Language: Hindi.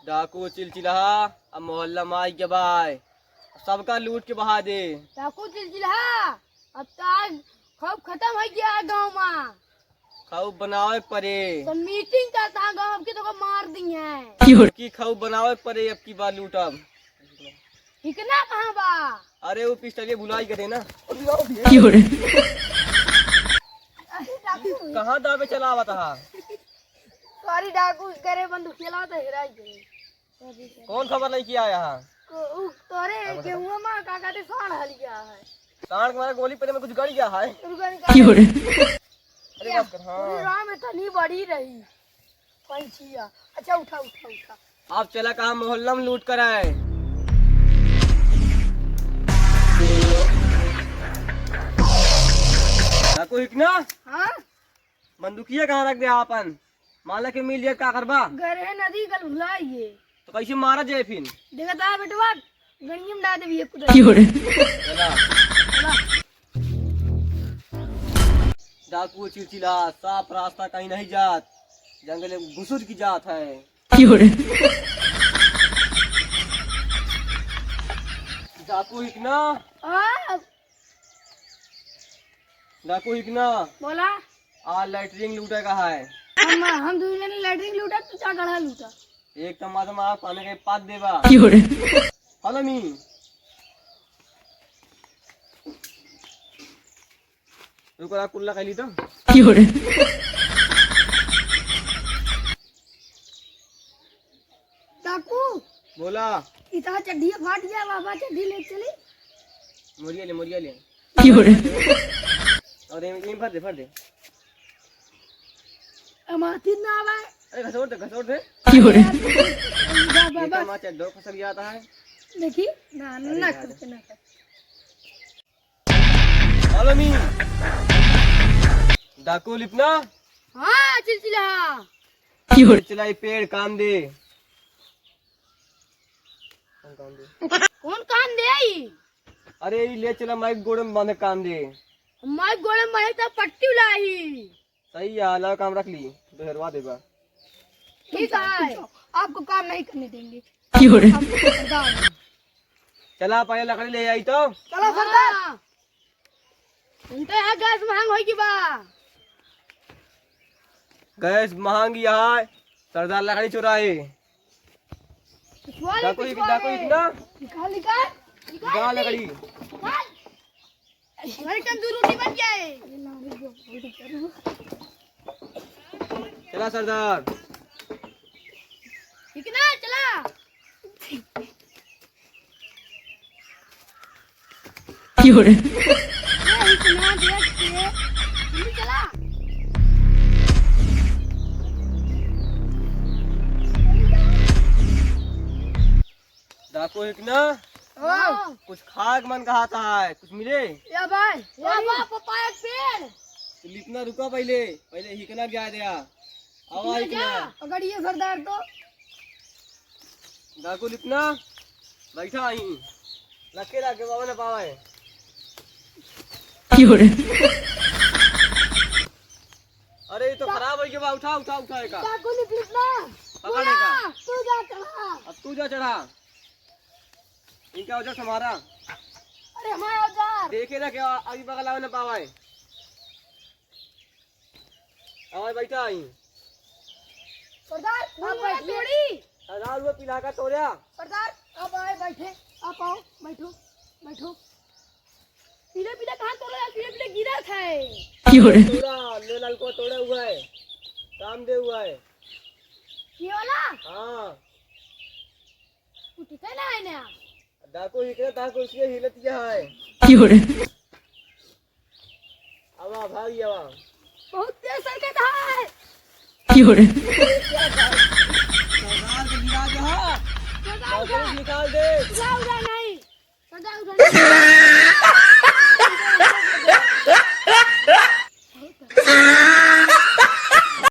डाकू चिलचिलहा अब मोहल्ला माई के बाय सबका लूट के बहा दे। डाकू चिलचिलहा अब तक खौफ खत्म हो गया गाँव में। खौफ बनावे परे तो मीटिंग करता गाँव की तो को मार दी है की खौफ बनावे परे अब की बात लूटब। ठिकना कहाँ बा? अरे वो पिस्टलिया भुलाई करे ना। कहाँ दावे चलावा था? सॉरी डाकू करे बंदूक चला तो हेरा गए। कौन खबर नहीं किया यहाँ? तोरे गेहूं में का कहते साढ़ हल गया है। साढ़ के मारे गोली पड़े में कुछ गड़ गया है। अरे बस कर हाँ। राह में तनी बड़ी रही पंछिया। अच्छा उठा उठा उठा। आप चला कहाँ मोहल्ला में लूट कर आए। डाकू हिकना हाँ बंदूकिया कहाँ रख दिया आपन? माला के मिल जाए का करबा? गरे नदी कल भुलाइए तो कैसे मारा जाए फिर? देखा था बेटवा गणियम डाल दे भी कुछ। डाकू चिलचिला साफ रास्ता कहीं नहीं जात, जंगल में घुसुर की जात है। डाकू हिकना डाकू हिकना बोला आज लैटरिंग लूटे का है। हम दूसरे ने लैटरिन लूटा तो क्या गढ़ा लूटा। एक टमाटर में आप पानी के पात देवा। हेलो मी रुको कुल्ला कैली तो डाकू बोला इतना चड्डी फाट गया बाबा चड्डी ले चली। मोरिया ले और ये भर दे माथी ना आवे। अरे घसोट दे बाबा माचा डो फंस जाता है। देखी ना ना कुछ ना कर। हेलो मी डाकू लिपना हाँ चिलचिला चिलचिला ये पेड़ काम दे। कौन काम दे आई? अरे ये ले चला माइक गोड़े में बांधे काम दे। माइक गोले में तो पट्टी उलाई। सही है अलावा काम रख ली दोहरवा देगा। ठीक है आपको काम नहीं करने देंगे। चला पहले लकड़ी ले आई तो चलो सरदार उनते है गैस महंग होगी बा। गैस महंगी है सरदार लकड़ी चुराए। डाकू इतना निकाल निकाल लकड़ी हमारी तंदूरी रोटी बन जाए। चला सरदार ठीक ना चला। इतना देख के चला। डाकू इतना कुछ खाक मन कहा था है कुछ मिले या भाई पपाया पेड़ तो लिपना रुका पहले हिकना क्या दिया आवा हिकना अगर ये सरदार तो डाकू लिपना बैठा ही लके बाबा ने पावा है। अरे ये तो खराब हो गया उठा का डाकू लिपना पकड़ने का तू जा चढ़ा। अब तू जा चढ़ा इनका औजार हमारा। अरे हमारा औजार देखे ना क्या अभी बगल आवे ना पावाए। आवाज बैठा आई सरदार आप बैठिए। सरदार वो पिला का तोड़या। सरदार आप आए बैठे आप आओ बैठो। पीले पीले कहाँ तोड़ा यार? पीले गिरा था। तोड़ा ले लाल को तोड़ा हुआ है काम दे हुआ है ये वाला हाँ ठीक है ना डाकू हिकना डाकू इसलिए हिलतिया है। अब भाग गया बहुत तेज सरकत है। सरदार को गिरा जा निकाल दे उड़ा नहीं सरदार उड़ा नहीं।